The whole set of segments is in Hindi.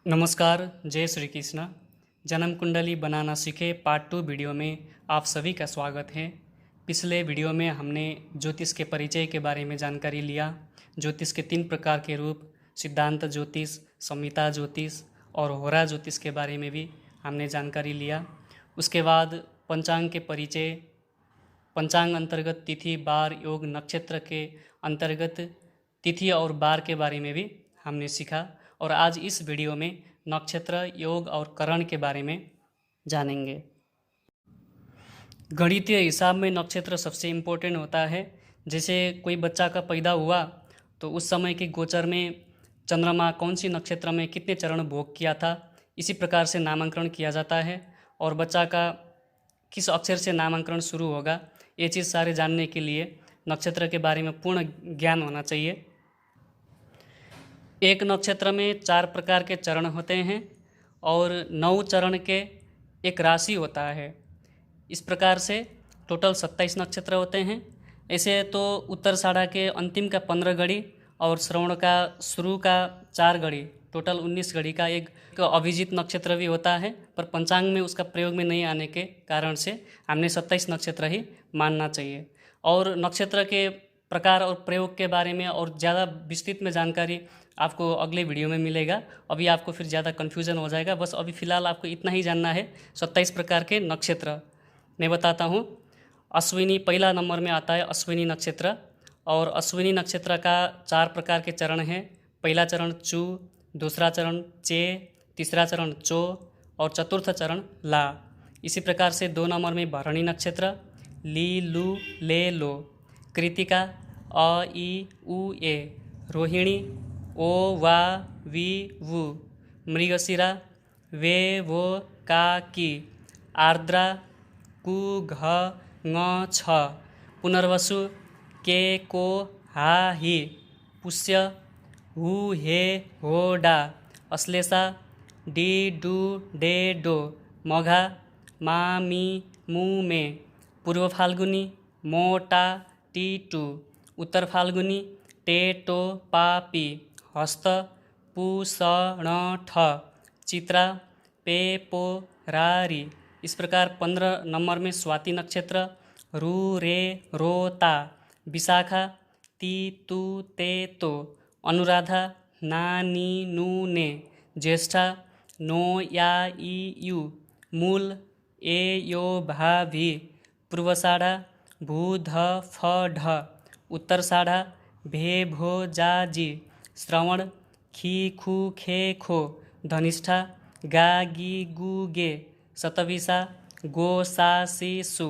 नमस्कार, जय श्री कृष्ण। जन्म कुंडली बनाना सीखे पार्ट 2 वीडियो में आप सभी का स्वागत है। पिछले वीडियो में हमने ज्योतिष के परिचय के बारे में जानकारी लिया। ज्योतिष के 3 प्रकार के रूप, सिद्धांत ज्योतिष, संहिता ज्योतिष और होरा ज्योतिष के बारे में भी हमने जानकारी लिया। उसके बाद पंचांग के परिचय, पंचांग अंतर्गत तिथि, बार, योग, नक्षत्र के अंतर्गत तिथि और बार के बारे में भी हमने सीखा। और आज इस वीडियो में नक्षत्र, योग और करण के बारे में जानेंगे। गणितीय हिसाब में नक्षत्र सबसे इम्पोर्टेंट होता है। जैसे कोई बच्चा का पैदा हुआ तो उस समय के गोचर में चंद्रमा कौन सी नक्षत्र में कितने चरण भोग किया था, इसी प्रकार से नामांकन किया जाता है। और बच्चा का किस अक्षर से नामांकन शुरू होगा, ये चीज़ सारे जानने के लिए नक्षत्र के बारे में पूर्ण ज्ञान होना चाहिए। एक नक्षत्र में 4 प्रकार के चरण होते हैं और 9 चरण के एक राशि होता है। इस प्रकार से टोटल 27 नक्षत्र होते हैं। ऐसे तो उत्तराषाढ़ा के अंतिम का 15 घड़ी और श्रवण का शुरू का 4 घड़ी, टोटल 19 घड़ी का एक अभिजीत नक्षत्र भी होता है। पर पंचांग में उसका प्रयोग में नहीं आने के कारण से हमने 27 नक्षत्र ही मानना चाहिए। और नक्षत्र के प्रकार और प्रयोग के बारे में और ज़्यादा विस्तृत में जानकारी आपको अगले वीडियो में मिलेगा। अभी आपको फिर ज़्यादा कन्फ्यूज़न हो जाएगा। बस अभी फ़िलहाल आपको इतना ही जानना है। 27 प्रकार के नक्षत्र मैं बताता हूँ। अश्विनी पहला नंबर में आता है, अश्विनी नक्षत्र। और अश्विनी नक्षत्र का 4 प्रकार के चरण हैं। पहला चरण चू, दूसरा चरण चे, तीसरा चरण चो और चतुर्थ चरण ला। इसी प्रकार से 2 नंबर में भरणी नक्षत्र, ली, लू, ले, लो। कृतिका अ, ई, उ, ए। रोहिणी ओ, वा, वी, वु। मृगशिरा वे, वो, का, की। आर्द्रा कु, घ, ङ, छ। पुनर्वसु के, को, हा, ही। पुष्य हु, हे, हो, डा। Ashlesha D, do, day, dough. मघा मा, मी, मु, मे। पूर्व फाल्गुनी मो, टा, टी, टू। उत्तर फाल्गुनी टे, टो, पा, पी। हस्त पु, स, ण, ठ। चित्रा पे, पो, रा, री। इस प्रकार 15 नंबर में स्वाति नक्षत्र, रू, रे, रो, ता। विशाखा ती, तू, ते, तो। अनुराधा ना, नी, नू, ने। ज्येष्ठा नो, या, ई, यू। मूल ए, यो, भा, भी। पूर्वाषाढ़ा भू, ध, फ, ढ। उत्तराषाढ़ा भे, भो, जा, जी। श्रवण खी, खू, खे, खो। धनिष्ठा गा, गी, गू, गे। शतभिषा गो, सा, सी, सु।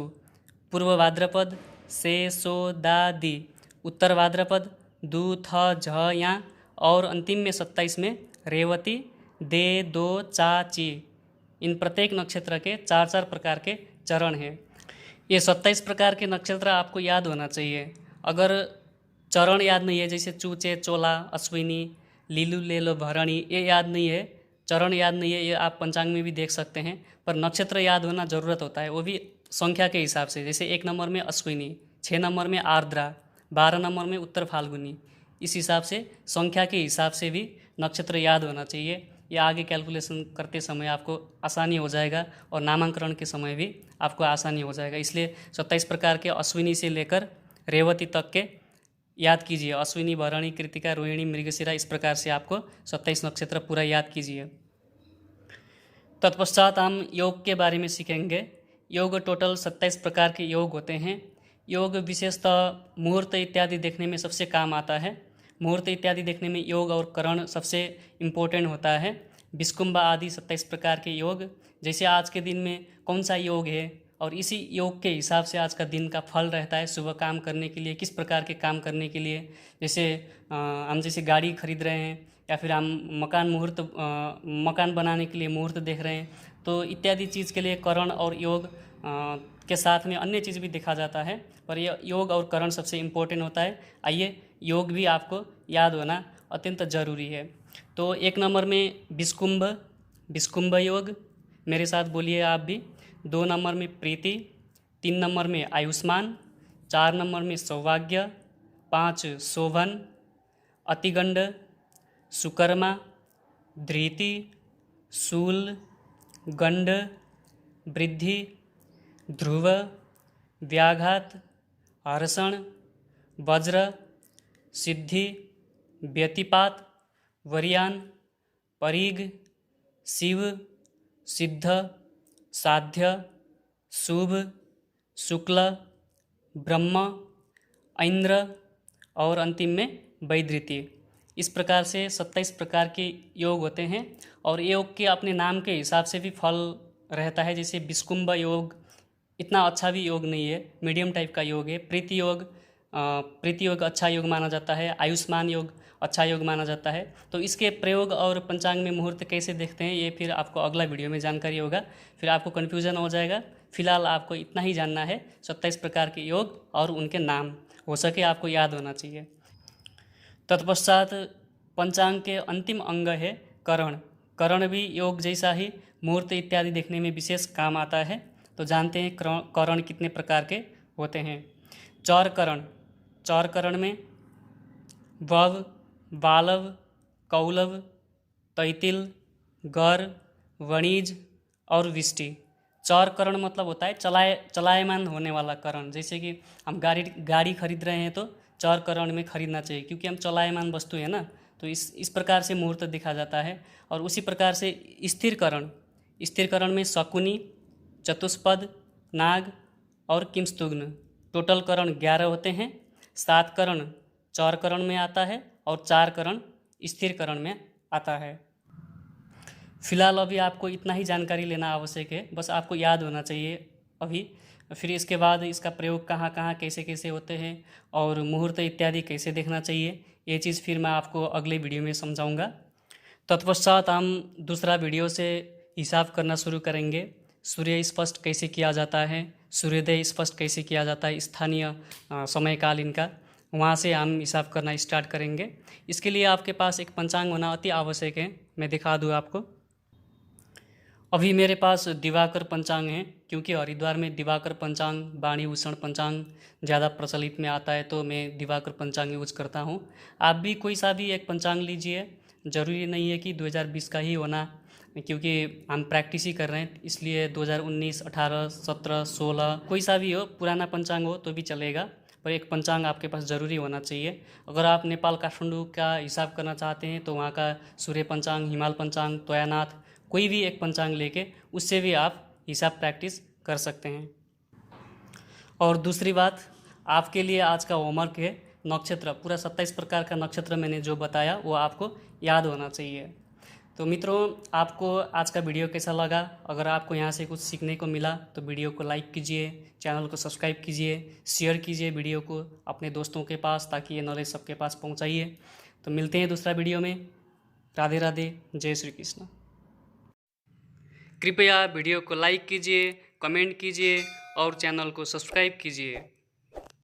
पूर्व भाद्रपद से, सो, दा, दी। उत्तर भाद्रपद दू, थ, झ, या। और अंतिम में 27 में रेवती दे, दो, चा, ची। इन प्रत्येक नक्षत्र के 4-4 प्रकार के चरण हैं। ये 27 प्रकार के नक्षत्र आपको याद होना चाहिए। अगर चरण याद नहीं है, जैसे चूचे, चोला, अश्विनी, लीलू, लेलो, भरणी, ये याद नहीं है, चरण याद नहीं है, ये आप पंचांग में भी देख सकते हैं। पर नक्षत्र याद होना ज़रूरत होता है, वो भी संख्या के हिसाब से। जैसे 1 नंबर में अश्विनी, 6 नंबर में आर्द्रा, 12 नंबर में उत्तर फाल्गुनी। इस हिसाब से संख्या के हिसाब से भी नक्षत्र याद होना चाहिए। या आगे कैलकुलेशन करते समय आपको आसानी हो जाएगा और नामांकन के समय भी आपको आसानी हो जाएगा। इसलिए 27 प्रकार के अश्विनी से लेकर रेवती तक के याद कीजिए। अश्विनी, भरणी, कृतिका, रोहिणी, मृगशिरा, इस प्रकार से आपको 27 नक्षत्र पूरा याद कीजिए। तत्पश्चात हम योग के बारे में सीखेंगे। योग टोटल 27 प्रकार के योग होते हैं। योग विशेषतः मुहूर्त इत्यादि देखने में सबसे काम आता है। मुहूर्त इत्यादि देखने में योग और करण सबसे इम्पोर्टेंट होता है। विस्कुंभा आदि 27 प्रकार के योग, जैसे आज के दिन में कौन सा योग है और इसी योग के हिसाब से आज का दिन का फल रहता है। सुबह काम करने के लिए, किस प्रकार के काम करने के लिए, जैसे हम जैसे गाड़ी खरीद रहे हैं या फिर हम मकान बनाने के लिए मुहूर्त देख रहे हैं, तो इत्यादि चीज़ के लिए करण और योग के साथ में अन्य चीज़ भी देखा जाता है। पर यह योग और करण सबसे इम्पोर्टेंट होता है। आइए, योग भी आपको याद होना अत्यंत जरूरी है। तो 1 नंबर में विस्कुंभ योग, मेरे साथ बोलिए आप भी। 2 नंबर में प्रीति, 3 नंबर में आयुष्मान, 4 नंबर में सौभाग्य, 5 शोभन, अतिगंड, सुकर्मा, धृति, शूल, गंड, वृद्धि, ध्रुव, व्याघात, हर्षण, वज्र, सिद्धि, व्यतिपात, वरियान, परिग, शिव, सिद्ध, साध्य, शुभ, शुक्ल, ब्रह्म, इंद्र और अंतिम में वैधृति। इस प्रकार से 27 प्रकार के योग होते हैं और योग के अपने नाम के हिसाब से भी फल रहता है। जैसे विष्कुंभ योग इतना अच्छा भी योग नहीं है, मीडियम टाइप का योग है। प्रीति योग अच्छा योग माना जाता है। आयुष्मान योग अच्छा योग माना जाता है। तो इसके प्रयोग और पंचांग में मुहूर्त कैसे देखते हैं ये फिर आपको अगला वीडियो में जानकारी होगा, फिर आपको कन्फ्यूज़न हो जाएगा। फिलहाल आपको इतना ही जानना है, 27 प्रकार के योग और उनके नाम हो सके आपको याद होना चाहिए। तत्पश्चात पंचांग के अंतिम अंग है करण। करण भी योग जैसा ही मुहूर्त इत्यादि देखने में विशेष काम आता है। तो जानते हैं करण कितने प्रकार के होते हैं। चौर करण, चौर करण में वव, बालव, कौलव, तैतिल, गर, वणिज और विष्टि। चौर करण मतलब होता है चलायमान होने वाला करण। जैसे कि हम गाड़ी खरीद रहे हैं तो चौर करण में खरीदना चाहिए, क्योंकि हम चलायमान वस्तु है ना। तो इस प्रकार से मुहूर्त देखा जाता है। और उसी प्रकार से स्थिर करण में शकुनी, चतुष्पद, नाग और किंस्तुग्न, टोटल करण 11 होते हैं। 7 करण चौर करण में आता है और 4 करण स्थिर करण में आता है। फिलहाल अभी आपको इतना ही जानकारी लेना आवश्यक है, बस आपको याद होना चाहिए अभी। फिर इसके बाद इसका प्रयोग कहाँ कहाँ कैसे कैसे होते हैं और मुहूर्त इत्यादि कैसे देखना चाहिए, ये चीज़ फिर मैं आपको अगले वीडियो में समझाऊंगा। तत्पश्चात हम दूसरा वीडियो से हिसाब करना शुरू करेंगे। सूर्य स्पष्ट कैसे किया जाता है, सूर्योदय स्पष्ट कैसे किया जाता है, स्थानीय समय काल इनका, वहाँ से हम हिसाब करना स्टार्ट करेंगे। इसके लिए आपके पास एक पंचांग होना अति आवश्यक है। मैं दिखा दूँ आपको। अभी मेरे पास दिवाकर पंचांग है, क्योंकि हरिद्वार में दिवाकर पंचांग, वाणी भूषण पंचांग ज़्यादा प्रचलित में आता है, तो मैं दिवाकर पंचांग यूज करता हूँ। आप भी कोई सा भी एक पंचांग लीजिए, ज़रूरी नहीं है कि 2020 का ही होना, क्योंकि हम प्रैक्टिस ही कर रहे हैं, इसलिए 2019, 18, 17, 16 कोई सा भी हो, पुराना पंचांग हो तो भी चलेगा, पर एक पंचांग आपके पास ज़रूरी होना चाहिए। अगर आप नेपाल काठमांडू का हिसाब करना चाहते हैं तो वहाँ का सूर्य पंचांग, हिमाल पंचांग, तोयानाथ, कोई भी एक पंचांग लेके उससे भी आप हिसाब प्रैक्टिस कर सकते हैं। और दूसरी बात, आपके लिए आज का होमवर्क है नक्षत्र, पूरा 27 प्रकार का नक्षत्र मैंने जो बताया वो आपको याद होना चाहिए। तो मित्रों, आपको आज का वीडियो कैसा लगा? अगर आपको यहाँ से कुछ सीखने को मिला तो वीडियो को लाइक कीजिए, चैनल को सब्सक्राइब कीजिए, शेयर कीजिए वीडियो को अपने दोस्तों के पास, ताकि ये नॉलेज सबके पास पहुँचाइए। तो मिलते हैं दूसरा वीडियो में। राधे राधे, जय श्री कृष्ण। कृपया वीडियो को लाइक कीजिए, कमेंट कीजिए और चैनल को सब्सक्राइब कीजिए।